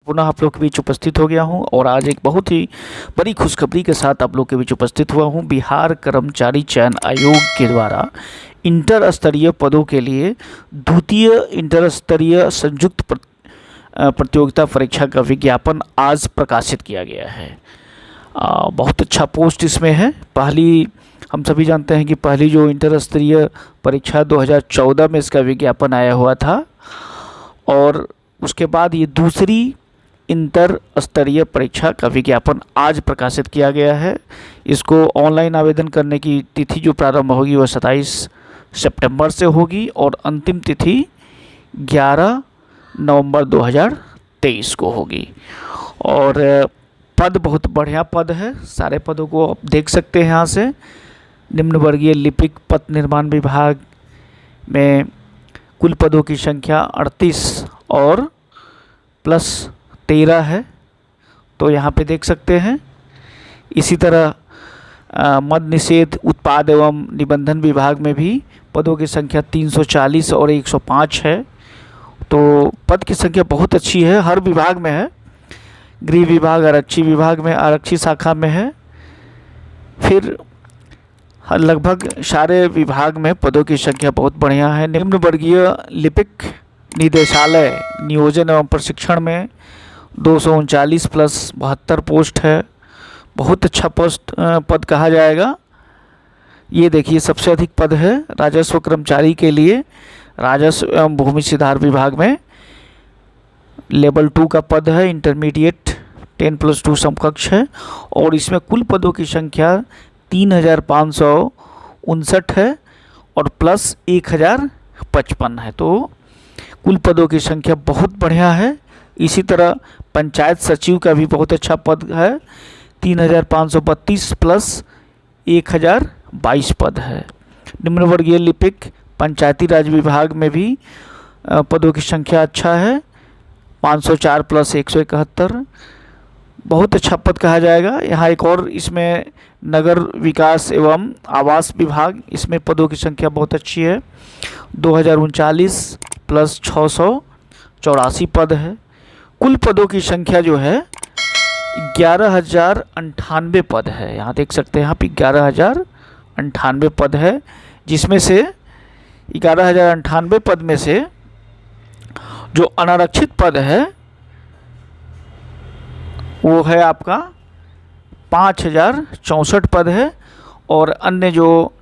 पुनः आप लोग के बीच उपस्थित हो गया हूं और आज एक बहुत ही बड़ी खुशखबरी के साथ आप लोग के बीच उपस्थित हुआ हूं। बिहार कर्मचारी चयन आयोग के द्वारा इंटर स्तरीय पदों के लिए द्वितीय इंटर स्तरीय संयुक्त प्रतियोगिता परीक्षा का विज्ञापन आज प्रकाशित किया गया है। बहुत अच्छा पोस्ट इसमें है। पहली, हम सभी जानते हैं कि पहली जो इंटर स्तरीय परीक्षा 2014 में इसका विज्ञापन आया हुआ था और उसके बाद ये दूसरी इंटर स्तरीय परीक्षा का विज्ञापन आज प्रकाशित किया गया है। इसको ऑनलाइन आवेदन करने की तिथि जो प्रारंभ होगी वह 27 सितंबर से होगी और अंतिम तिथि 11 नवंबर 2023 को होगी। और पद बहुत बढ़िया पद है, सारे पदों को आप देख सकते हैं यहाँ से। निम्न वर्गीय लिपिक पथ निर्माण विभाग में कुल पदों की संख्या 38 और प्लस 13 है, तो यहाँ पे देख सकते हैं। इसी तरह मद निषेध उत्पाद एवं निबंधन विभाग में भी पदों की संख्या 340 और 105 है, तो पद की संख्या बहुत अच्छी है, हर विभाग में है। गृह विभाग, आरक्षी विभाग में, आरक्षी शाखा में है, फिर लगभग सारे विभाग में पदों की संख्या बहुत बढ़िया है। निम्न वर्गीय लिपिक निदेशालय नियोजन एवं प्रशिक्षण में 239 प्लस 72 पोस्ट है। बहुत अच्छा पोस्ट पद कहा जाएगा। ये देखिए सबसे अधिक पद है राजस्व कर्मचारी के लिए। राजस्व एवं भूमि सुधार विभाग में लेवल 2 का पद है, इंटरमीडिएट 10+2 समकक्ष है और इसमें कुल पदों की संख्या 3559 है और प्लस 1055 है, तो कुल पदों की संख्या बहुत बढ़िया है। इसी तरह पंचायत सचिव का भी बहुत अच्छा पद है, 3532 प्लस 1022 पद है। निम्न वर्गीय लिपिक पंचायती राज विभाग में भी पदों की संख्या अच्छा है, 504 प्लस 171, बहुत अच्छा पद कहा जाएगा। यहाँ एक और इसमें नगर विकास एवं आवास विभाग, इसमें पदों की संख्या बहुत अच्छी है, 2039 प्लस 684 पद है। कुल पदों की संख्या जो है 11,098 पद है। यहाँ देख सकते हैं यहाँ पे 11,098 पद है, जिसमें से 11,098 पद में से जो अनारक्षित पद है वो है आपका 5,064 पद है और अन्य जो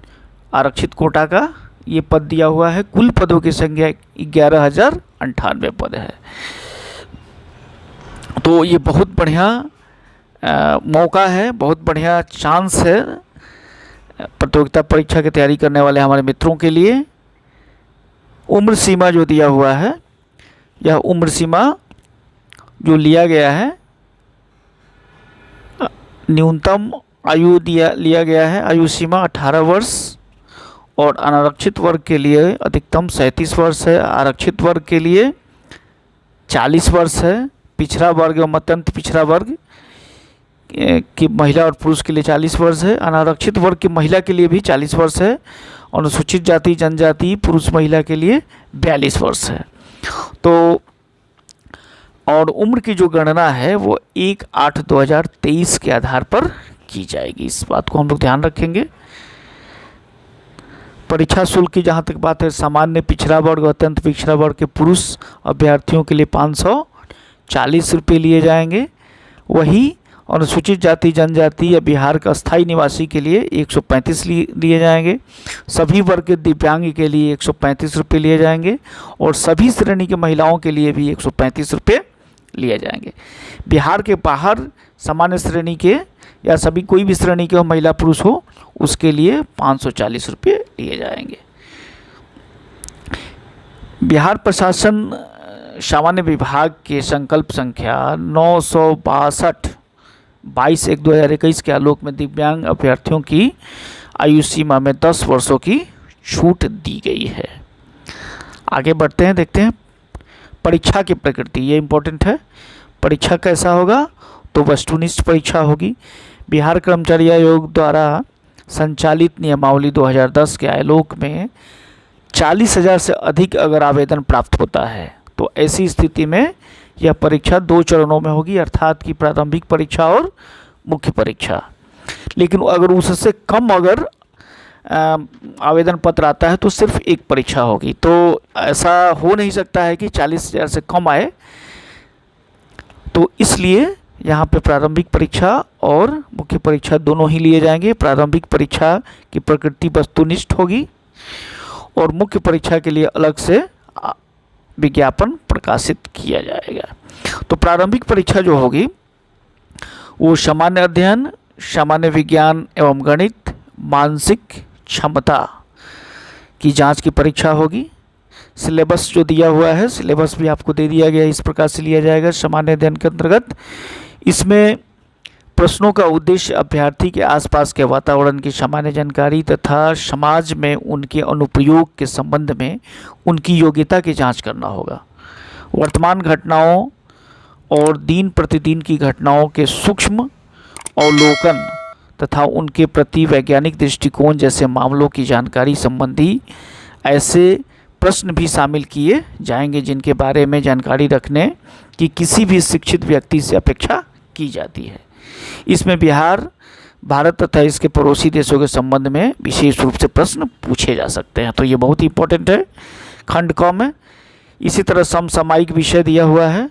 आरक्षित कोटा का ये पद दिया हुआ है। कुल पदों की संख्या 11,098 पद है, तो ये बहुत बढ़िया मौका है, बहुत बढ़िया चांस है प्रतियोगिता परीक्षा की तैयारी करने वाले हमारे मित्रों के लिए। उम्र सीमा जो दिया हुआ है, यह उम्र सीमा जो लिया गया है, न्यूनतम आयु लिया गया है, आयु सीमा 18 वर्ष और अनारक्षित वर्ग के लिए अधिकतम 37 वर्ष है, आरक्षित वर्ग के लिए 40 वर्ष है, पिछड़ा वर्ग एवं अत्यंत पिछड़ा वर्ग की महिला और पुरुष के लिए 40 वर्ष है, अनारक्षित वर्ग की महिला के लिए भी 40 वर्ष है, अनुसूचित जाति जनजाति पुरुष महिला के लिए 42 वर्ष है। तो और उम्र की जो गणना है वो 1/8/2023 के आधार पर की जाएगी, इस बात को हम लोग ध्यान रखेंगे। परीक्षा शुल्क की जहाँ तक बात है, सामान्य पिछड़ा वर्ग और अत्यंत पिछड़ा वर्ग के पुरुष अभ्यर्थियों के लिए 540 रुपये लिए जाएंगे। वही अनुसूचित जाति जनजाति या बिहार का स्थायी निवासी के लिए 135 लिए जाएंगे। सभी वर्ग के दिव्यांग के लिए 135 रुपये लिए जाएंगे और सभी श्रेणी के महिलाओं के लिए भी 135 रुपये लिए जाएंगे। बिहार के बाहर सामान्य श्रेणी के या सभी कोई भी श्रेणी के हो, महिला पुरुष हो, उसके लिए 540 रुपये लिए जाएंगे। बिहार प्रशासन सामान्य विभाग के संकल्प संख्या 962 22/1/2021 के आलोक में दिव्यांग अभ्यर्थियों की आयु सीमा में 10 वर्षों की छूट दी गई है। आगे बढ़ते हैं, देखते हैं परीक्षा की प्रकृति, ये इम्पोर्टेंट है। परीक्षा कैसा होगा, तो वस्तुनिष्ठ परीक्षा होगी। बिहार कर्मचारी आयोग द्वारा संचालित नियमावली 2010 के आलोक में 40,000 से अधिक अगर आवेदन प्राप्त होता है तो ऐसी स्थिति में यह परीक्षा 2 चरणों में होगी, अर्थात कि प्रारंभिक परीक्षा और मुख्य परीक्षा। लेकिन अगर उससे कम अगर आवेदन पत्र आता है तो सिर्फ एक परीक्षा होगी। तो ऐसा हो नहीं सकता है कि 40,000 से कम आए, तो इसलिए यहाँ पे प्रारंभिक परीक्षा और मुख्य परीक्षा दोनों ही लिए जाएंगे। प्रारंभिक परीक्षा की प्रकृति वस्तुनिष्ठ होगी और मुख्य परीक्षा के लिए अलग से विज्ञापन प्रकाशित किया जाएगा। तो प्रारंभिक परीक्षा जो होगी वो सामान्य अध्ययन, सामान्य विज्ञान एवं गणित, मानसिक क्षमता की जांच की परीक्षा होगी। सिलेबस जो दिया हुआ है, सिलेबस भी आपको दे दिया गया है, इस प्रकार से लिया जाएगा सामान्य अध्ययन के अंतर्गत। इसमें प्रश्नों का उद्देश्य अभ्यर्थी के आसपास के वातावरण की सामान्य जानकारी तथा समाज में उनके अनुप्रयोग के संबंध में उनकी योग्यता की जांच करना होगा। वर्तमान घटनाओं और दिन प्रतिदिन की घटनाओं के सूक्ष्म अवलोकन तथा उनके प्रति वैज्ञानिक दृष्टिकोण जैसे मामलों की जानकारी संबंधी ऐसे प्रश्न भी शामिल किए जाएंगे जिनके बारे में जानकारी रखने की किसी भी शिक्षित व्यक्ति से अपेक्षा की जाती है। इसमें बिहार, भारत तथा इसके पड़ोसी देशों के संबंध में विशेष रूप से प्रश्न पूछे जा सकते हैं। तो ये बहुत ही इंपॉर्टेंट है खंड क में। इसी तरह समसामयिक विषय दिया हुआ है।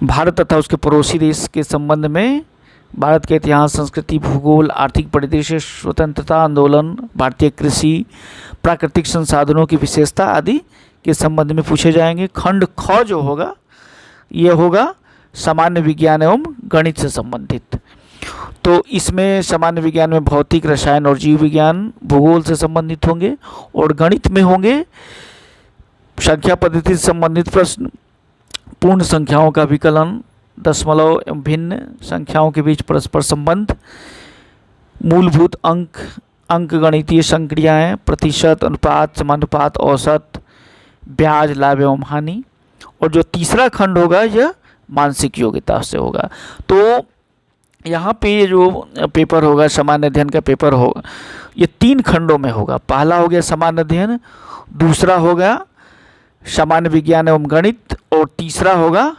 भारत तथा उसके पड़ोसी देश के संबंध में भारत के इतिहास, संस्कृति, भूगोल, आर्थिक परिदृश्य, स्वतंत्रता आंदोलन, भारतीय कृषि, प्राकृतिक संसाधनों की विशेषता आदि के संबंध में पूछे जाएंगे। खंड ख जो होगा ये होगा सामान्य विज्ञान एवं गणित से संबंधित। तो इसमें सामान्य विज्ञान में भौतिक, रसायन और जीव विज्ञान, भूगोल से संबंधित होंगे और गणित में होंगे संख्या पद्धति से संबंधित प्रश्न, पूर्ण संख्याओं का विकलन, दशमलव एवं भिन्न संख्याओं के बीच परस्पर संबंध, मूलभूत अंक गणितीय संक्रियाएं, प्रतिशत, अनुपात, समानुपात, औसत, ब्याज, लाभ एवं हानि। और जो तीसरा खंड होगा यह मानसिक योग्यता से होगा। तो यहाँ पे जो पेपर होगा, सामान्य अध्ययन का पेपर होगा, ये 3 खंडों में होगा। पहला हो गया सामान्य अध्ययन, दूसरा होगा सामान्य विज्ञान एवं गणित और तीसरा होगा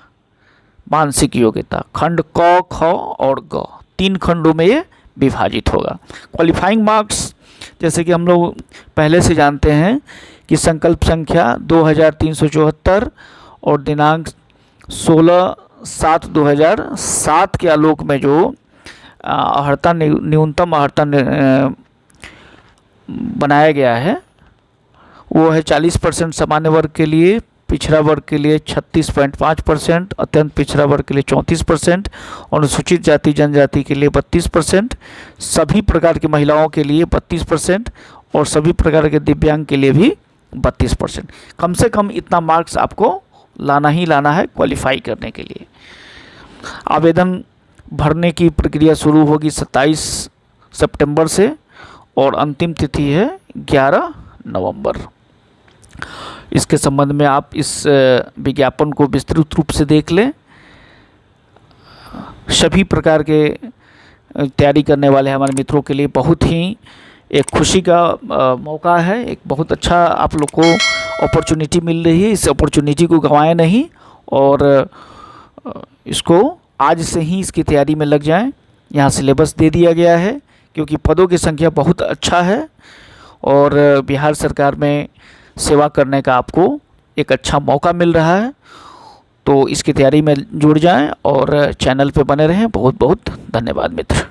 मानसिक योग्यता। खंड क, ख और ग 3 खंडों में ये विभाजित होगा। क्वालिफाइंग मार्क्स जैसे कि हम लोग पहले से जानते हैं कि संकल्प संख्या 2374 और दिनांक 16/7/2007 के आलोक में जो अर्हता न्यूनतम अर्हता बनाया गया है वो है 40% सामान्य वर्ग के लिए, पिछड़ा वर्ग के लिए 36.5%, अत्यंत पिछड़ा वर्ग के लिए 34%, अनुसूचित जाति जनजाति के लिए 32%, सभी प्रकार की महिलाओं के लिए 32% और सभी प्रकार के दिव्यांग के लिए भी 32%। कम से कम इतना मार्क्स आपको लाना ही लाना है क्वालिफाई करने के लिए। आवेदन भरने की प्रक्रिया शुरू होगी 27 सितंबर से और अंतिम तिथि है 11 नवंबर। इसके संबंध में आप इस विज्ञापन को विस्तृत रूप से देख लें। सभी प्रकार के तैयारी करने वाले हमारे मित्रों के लिए बहुत ही एक खुशी का मौका है, एक बहुत अच्छा आप लोग को अपॉर्चुनिटी मिल रही है। इस अपॉर्चुनिटी को गंवाएं नहीं और इसको आज से ही इसकी तैयारी में लग जाएं। यहाँ सिलेबस दे दिया गया है क्योंकि पदों की संख्या बहुत अच्छा है और बिहार सरकार में सेवा करने का आपको एक अच्छा मौका मिल रहा है। तो इसकी तैयारी में जुड़ जाएं और चैनल पे बने रहें। बहुत बहुत धन्यवाद मित्र।